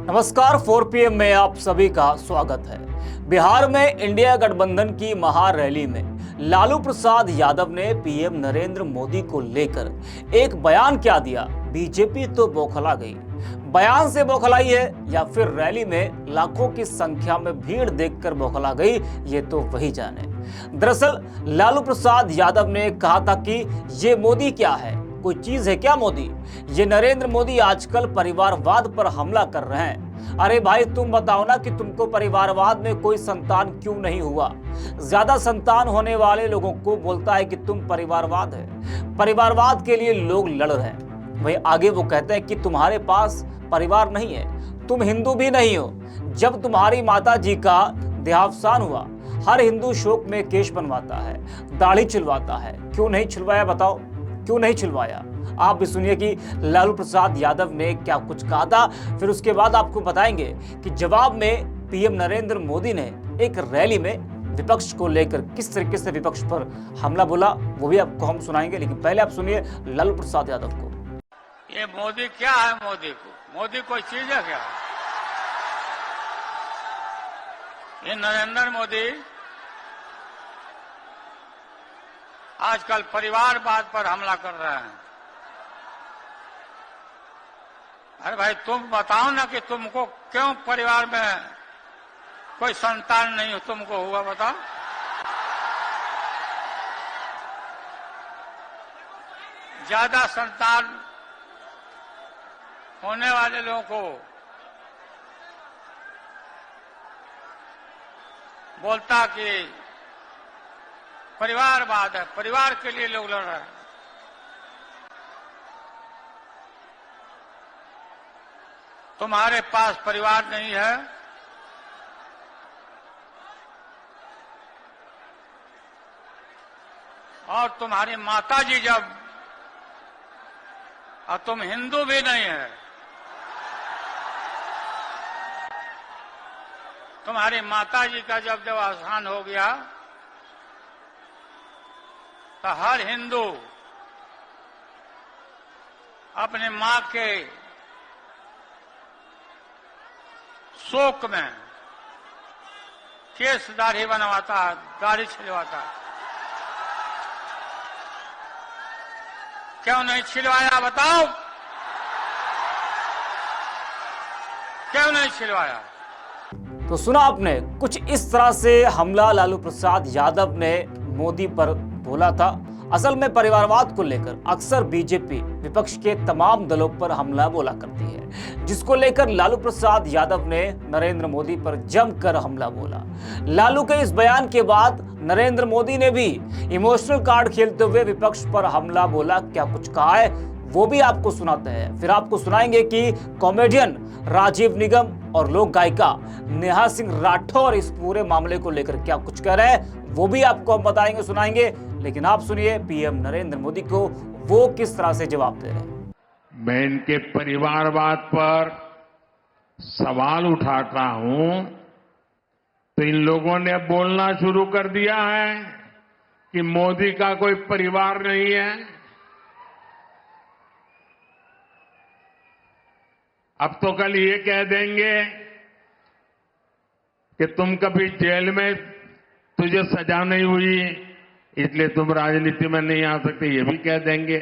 नमस्कार, 4 PM में आप सभी का स्वागत है। बिहार में इंडिया गठबंधन की महारैली में लालू प्रसाद यादव ने पीएम नरेंद्र मोदी को लेकर एक बयान क्या दिया, बीजेपी तो बौखला गई। बयान से बौखलाई है या फिर रैली में लाखों की संख्या में भीड़ देखकर बौखला गई, ये तो वही जाने। दरअसल लालू प्रसाद यादव ने कहा था कि ये मोदी क्या है, कोई चीज है क्या मोदी? ये नरेंद्र मोदी आजकल परिवारवाद पर हमला कर रहे हैं। अरे भाई तुम बताओ ना कि तुमको परिवारवाद में कोई संतान क्यों नहीं हुआ? ज्यादा संतान होने वाले लोगों को बोलता है कि तुम परिवारवाद है। परिवारवाद के लिए लोग लड़ रहे हैं। वही आगे वो कहते हैं कि तुम्हारे पास परिवार नहीं है, तुम हिंदू भी नहीं हो। जब तुम्हारी माता जी का देहावसान हुआ, हर हिंदू शोक में केश बनवाता है, दाढ़ी छिलवाता है। क्यों नहीं छिलवाया बताओ, क्यों नहीं छिलवाया? आप भी सुनिए कि लालू प्रसाद यादव ने क्या कुछ कहा था। फिर उसके बाद आपको बताएंगे कि जवाब में पीएम नरेंद्र मोदी ने एक रैली में विपक्ष को लेकर किस तरीके से विपक्ष पर हमला बोला, वो भी आपको हम सुनाएंगे। लेकिन पहले आप सुनिए लालू प्रसाद यादव को। ये मोदी क्या है? मोदी कोई चीज है क्या? ये नरेंद्र मोदी आजकल परिवारवाद पर हमला कर रहे हैं। अरे भाई तुम बताओ ना कि तुमको क्यों परिवार में कोई संतान नहीं तुमको हुआ, बताओ। ज्यादा संतान होने वाले लोगों को बोलता कि परिवारवाद है, परिवार के लिए लोग लड़ रहे हैं। तुम्हारे पास परिवार नहीं है, और तुम्हारी माताजी जब, और तुम हिंदू भी नहीं है, तुम्हारी माताजी का जब देहावसान हो गया तो हर हिंदू अपने मां के शोक में केस दाढ़ी बनवाता है, दाढ़ी छिलवाता है। क्यों नहीं छिलवाया बताओ? क्यों नहीं छिलवाया? तो सुना आपने, कुछ इस तरह से हमला लालू प्रसाद यादव ने मोदी पर बोला था। असल में परिवारवाद को लेकर अक्सर बीजेपी विपक्ष के तमाम दलों पर हमला बोला करती है, जिसको लेकर लालू प्रसाद यादव ने नरेंद्र मोदी पर जमकर हमला बोला। लालू के इस बयान के बाद नरेंद्र मोदी ने भी इमोशनल कार्ड खेलते हुए विपक्ष पर हमला बोला। क्या कुछ कहा है वो भी आपको सुनाते हैं। फिर आपको सुनाएंगे कि कॉमेडियन राजीव निगम और लोक गायिका नेहा सिंह राठौर इस पूरे मामले को लेकर क्या कुछ कह रहे हैं, वो भी आपको हम बताएंगे, सुनाएंगे। लेकिन आप सुनिए पीएम नरेंद्र मोदी को वो किस तरह से जवाब दे रहे हैं। मैं इनके परिवारवाद पर सवाल उठाता हूं तो इन लोगों ने बोलना शुरू कर दिया है कि मोदी का कोई परिवार नहीं है। अब तो कल ये कह देंगे कि तुम कभी जेल में तुझे सजा नहीं हुई इसलिए तुम राजनीति में नहीं आ सकते, ये भी कह देंगे।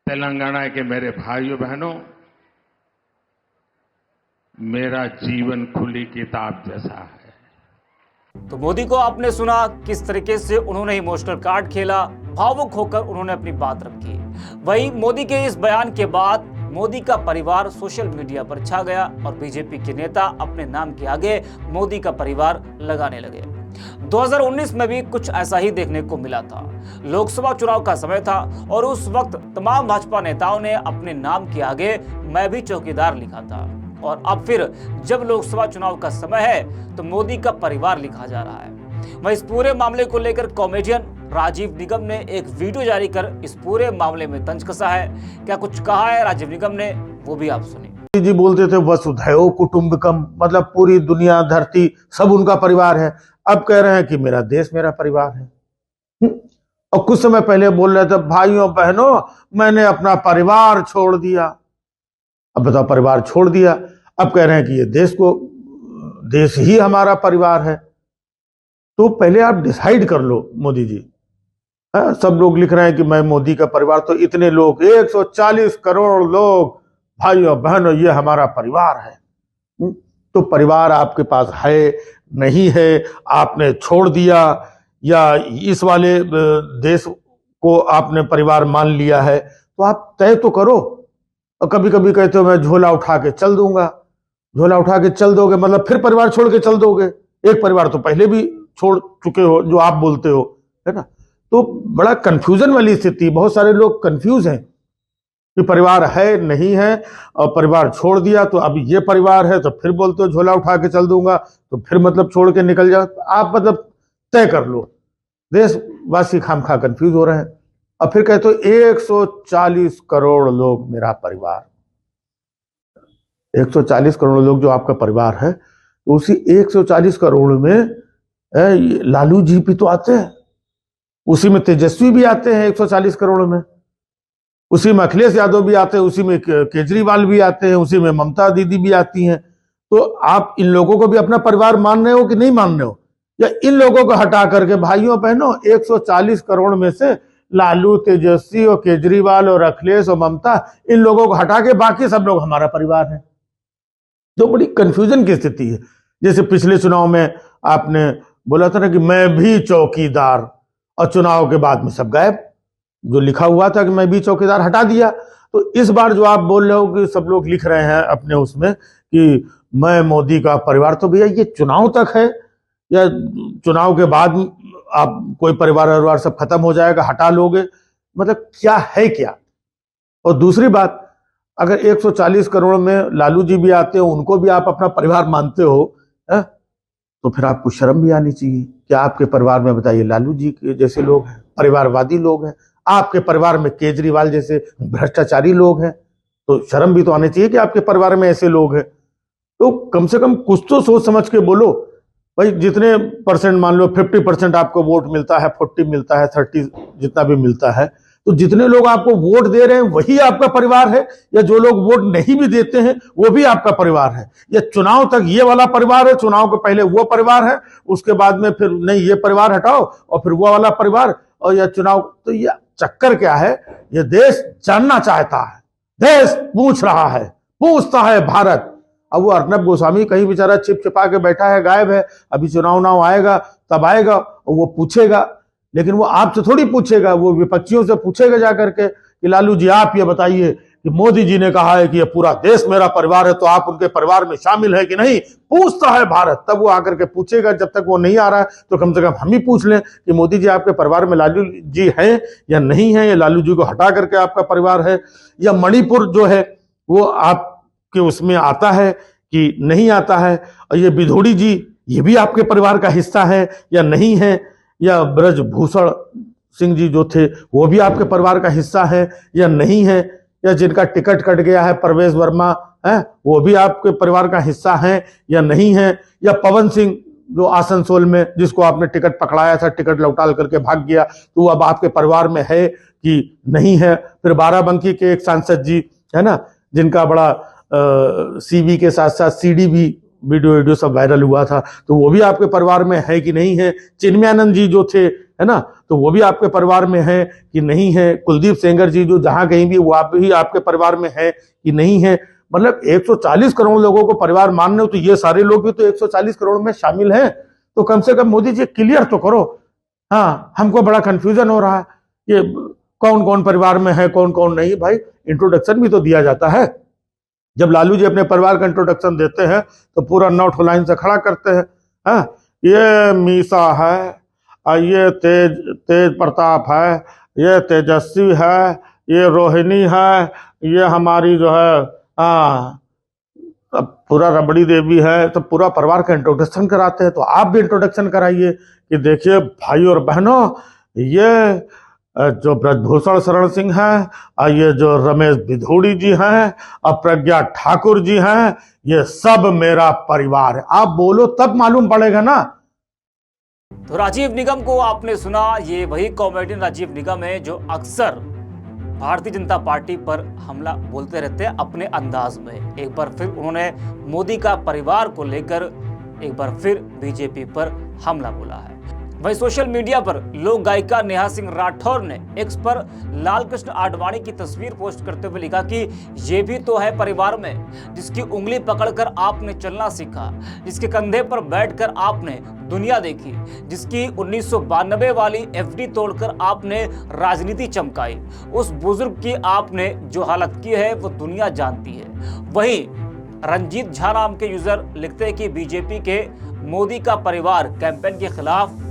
तेलंगाना के मेरे भाइयों बहनों, मेरा जीवन खुली किताब जैसा है। तो मोदी को आपने सुना किस तरीके से उन्होंने इमोशनल कार्ड खेला, भावुक होकर उन्होंने अपनी बात रखी। वहीं मोदी के इस बयान के बाद मोदी का परिवार सोशल मीडिया पर छा गया और बीजेपी के नेता अपने नाम के आगे मोदी का परिवार लगाने लगे। 2019 में भी कुछ ऐसा ही देखने को मिला था। लोकसभा चुनाव का समय था और उस वक्त तमाम भाजपा नेताओं ने अपने नाम के आगे मैं भी चौकीदार लिखा था। और अब फिर जब लोकसभा चुनाव का समय है तो मोदी का परिवार लिखा जा रहा है। वहीं इस पूरे मामले को लेकर कॉमेडियन राजीव निगम ने एक वीडियो जारी कर इस पूरे मामले में तंज कसा है। क्या कुछ कहा है राजीव निगम ने, वो भी आप सुनिए। जी बोलते थे वसुधैव कुटुंबकम, मतलब पूरी दुनिया धरती सब उनका परिवार है। अब कह रहे हैं कि मेरा देश मेरा परिवार है। और कुछ समय पहले बोल रहे थे भाइयों बहनों मैंने अपना परिवार छोड़ दिया। अब बताओ, परिवार छोड़ दिया, अब कह रहे हैं कि ये देश ही हमारा परिवार है। तो पहले आप डिसाइड कर लो मोदी जी। सब लोग लिख रहे हैं कि मैं मोदी का परिवार, तो इतने लोग 140 करोड़ लोग, भाइयों बहनों ये हमारा परिवार है। तो परिवार आपके पास है नहीं है, आपने छोड़ दिया, या इस वाले देश को आपने परिवार मान लिया है, तो आप तय तो करो। और कभी कभी कहते हो मैं झोला उठा के चल दूंगा। झोला उठा के चल दोगे मतलब फिर परिवार छोड़ के चल दोगे। एक परिवार तो पहले भी छोड़ चुके हो जो आप बोलते हो, है ना। तो बड़ा कंफ्यूजन वाली स्थिति, बहुत सारे लोग कंफ्यूज हैं कि परिवार है नहीं है, और परिवार छोड़ दिया तो अब ये परिवार है, तो फिर बोलते हो झोला उठा के चल दूंगा, तो फिर मतलब छोड़ के निकल जाओ। आप मतलब तय कर लो। देशवासी खामखा कंफ्यूज हो रहे हैं। और फिर कहते हो 140 करोड़ लोग मेरा परिवार। 140 करोड़ लोग जो आपका परिवार है, तो उसी 140 करोड़ में लालू जी भी तो आते हैं, उसी में तेजस्वी भी आते हैं 140 करोड़ में, उसी में अखिलेश यादव भी आते हैं, उसी में केजरीवाल भी आते हैं, उसी में ममता दीदी भी आती हैं। तो आप इन लोगों को भी अपना परिवार मान रहे हो कि नहीं मान रहे हो? या इन लोगों को हटा करके भाइयों बहनों 140 करोड़ में से लालू, तेजस्वी और केजरीवाल और अखिलेश और ममता, इन लोगों को हटा के बाकी सब लोग हमारा परिवार है। तो बड़ी कंफ्यूजन की स्थिति है। जैसे पिछले चुनाव में आपने बोला था ना कि मैं भी चौकीदार, और चुनाव के बाद में सब गायब। जो लिखा हुआ था कि मैं भी चौकीदार, हटा दिया। तो इस बार जो आप बोल रहे हो कि सब लोग लिख रहे हैं अपने उसमें कि मैं मोदी का परिवार, तो भैया ये चुनाव तक है या चुनाव के बाद आप कोई परिवार सब खत्म हो जाएगा, हटा लोगे? मतलब क्या है क्या? और दूसरी बात, अगर 140 करोड़ में लालू जी भी आते हो, उनको भी आप अपना परिवार मानते हो, तो फिर आपको शर्म भी आनी चाहिए। क्या आपके परिवार में बताइए लालू जी के जैसे लोग हैं, परिवारवादी लोग हैं, आपके परिवार में केजरीवाल जैसे भ्रष्टाचारी लोग हैं, तो शर्म भी तो आनी चाहिए कि आपके परिवार में ऐसे लोग हैं। तो कम से कम कुछ तो सोच समझ के बोलो भाई। जितने परसेंट, मान लो 50% आपको वोट मिलता है, 40 मिलता है, 30 जितना भी मिलता है, तो जितने लोग आपको वोट दे रहे हैं वही आपका परिवार है, या जो लोग वोट नहीं भी देते हैं वो भी आपका परिवार है? या चुनाव तक ये वाला परिवार है, चुनाव के पहले वो परिवार है, उसके बाद में फिर नहीं ये परिवार हटाओ और फिर वो वाला परिवार, और या चुनाव? तो ये चक्कर क्या है? ये देश जानना चाहता है, देश पूछ रहा है, पूछता है भारत। अब वो अर्नब गोस्वामी कहीं बेचारा छिप छिपा के बैठा है, गायब है। अभी चुनाव आएगा तब आएगा और वो पूछेगा, लेकिन वो आपसे थोड़ी पूछेगा, वो विपक्षियों से पूछेगा जाकर के कि लालू जी आप ये बताइए कि मोदी जी ने कहा है कि ये पूरा देश मेरा परिवार है, तो आप उनके परिवार में शामिल है कि नहीं? पूछता है भारत। तब वो आकर के पूछेगा। जब तक वो नहीं आ रहा है तो कम से कम हम ही पूछ लें कि मोदी जी आपके परिवार में लालू जी हैं या नहीं है, या लालू जी को हटा करके आपका परिवार है, या मणिपुर जो है वो आपके उसमें आता है कि नहीं आता है, और ये बिधोड़ी जी ये भी आपके परिवार का हिस्सा है या नहीं है, या ब्रजभूषण सिंह जी जो थे वो भी आपके परिवार का हिस्सा है या नहीं है, या जिनका टिकट कट गया है परवेश वर्मा है वो भी आपके परिवार का हिस्सा है या नहीं है, या पवन सिंह जो आसनसोल में जिसको आपने टिकट पकड़ाया था, टिकट लौटा करके भाग गया, तो वो अब आपके परिवार में है कि नहीं है। फिर बाराबंकी के एक सांसद जी है ना, जिनका बड़ा सीवी के साथ साथ सीडी भी वीडियो सब वायरल हुआ था, तो वो भी आपके परिवार में है कि नहीं है। चिन्मयानंद जी जो थे है ना, तो वो भी आपके परिवार में है कि नहीं है। कुलदीप सेंगर जी जो जहां कहीं भी वो आप भी आपके परिवार में है कि नहीं है। मतलब 140 करोड़ लोगों को परिवार मानने हो, तो ये सारे लोग भी तो 140 करोड़ में शामिल हैं। तो कम से कम मोदी जी क्लियर तो करो। हाँ, हमको बड़ा कंफ्यूजन हो रहा है, ये कौन कौन परिवार में है कौन कौन नहीं। भाई इंट्रोडक्शन भी तो दिया जाता है। जब लालू जी अपने परिवार का इंट्रोडक्शन देते हैं तो पूरा 9 लाइन से खड़ा करते हैं। हाँ, ये मीसा है, ये तेज प्रताप है, ये तेजस्वी है, ये रोहिणी है, ये हमारी जो है अब पूरा रबड़ी देवी है तो पूरा परिवार का इंट्रोडक्शन कराते हैं, तो आप भी इंट्रोडक्शन कराइए कि देखिए भाई और बहनों, ये जो ब्रजभूषण शरण सिंह हैं, और ये जो रमेश भिधोड़ी जी हैं और प्रज्ञा ठाकुर जी हैं, ये सब मेरा परिवार है। आप बोलो तब मालूम पड़ेगा ना। तो राजीव निगम को आपने सुना, ये वही कॉमेडियन राजीव निगम है जो अक्सर भारतीय जनता पार्टी पर हमला बोलते रहते हैं अपने अंदाज में। एक बार फिर उन्होंने मोदी का परिवार को लेकर एक बार फिर बीजेपी पर हमला बोला है। वहीं सोशल मीडिया पर लोक गायिका नेहा सिंह राठौर ने एक्स पर लालकृष्ण आडवाणी की तस्वीर पोस्ट करते हुए लिखा कि ये भी तो है परिवार में, जिसकी उंगली पकड़कर आपने चलना सीखा, जिसके कंधे पर बैठकर आपने दुनिया देखी, जिसकी 1992 वाली एफडी तोड़कर आपने राजनीति चमकाई, उस बुजुर्ग की आपने जो हालत की है वो दुनिया जानती है। वहीं रंजीत झा नाम के यूजर लिखते हैं कि बीजेपी के मोदी का परिवार कैंपेन के खिलाफ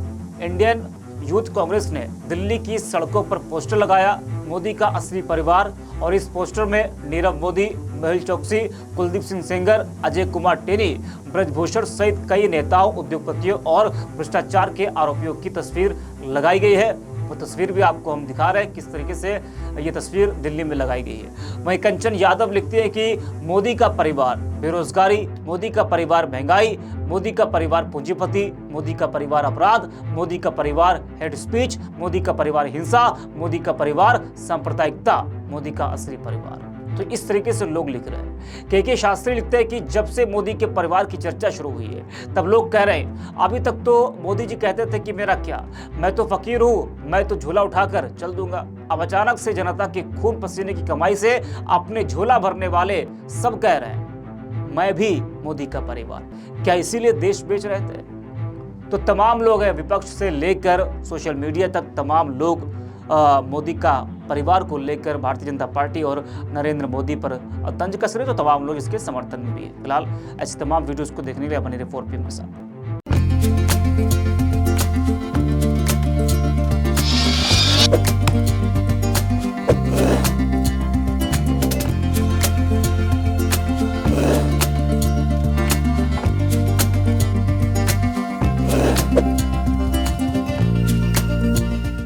इंडियन यूथ कांग्रेस ने दिल्ली की सड़कों पर पोस्टर लगाया, मोदी का असली परिवार, और इस पोस्टर में नीरव मोदी, मेहुल चोकसी, कुलदीप सिंह सेंगर, अजय कुमार टेनी, ब्रजभूषण सहित कई नेताओं, उद्योगपतियों और भ्रष्टाचार के आरोपियों की तस्वीर लगाई गई है। वो तस्वीर भी आपको हम दिखा रहे हैं किस तरीके से ये तस्वीर दिल्ली में लगाई गई है। वहीं कंचन यादव लिखती है कि मोदी का परिवार बेरोजगारी, मोदी का परिवार महंगाई, मोदी का परिवार पूंजीपति, मोदी का परिवार अपराध, मोदी का परिवार हेड स्पीच, मोदी का परिवार हिंसा, मोदी का परिवार सांप्रदायिकता, मोदी का असली परिवार। तो इस तरीके से लोग लिख रहे हैं। के शास्त्री लिखते हैं कि जब से मोदी के परिवार की चर्चा शुरू हुई है तब लोग कह रहे हैं अभी तक तो मोदी जी कहते थे कि मेरा क्या, मैं तो फकीर हूं, मैं तो झोला उठाकर चल दूंगा। अब अचानक से जनता के खून पसीने की कमाई से अपने झोला भरने वाले सब कह रहे हैं मैं भी मोदी का परिवार। क्या इसीलिए देश बेच रहे थे? तो तमाम लोग हैं, विपक्ष से लेकर सोशल मीडिया तक तमाम लोग मोदी का परिवार को लेकर भारतीय जनता पार्टी और नरेंद्र मोदी पर तंज कस रहे, तो तमाम लोग इसके समर्थन में भी है। फिलहाल ऐसे तमाम वीडियोस को देखने के लिए बने रहिए 4PM के साथ।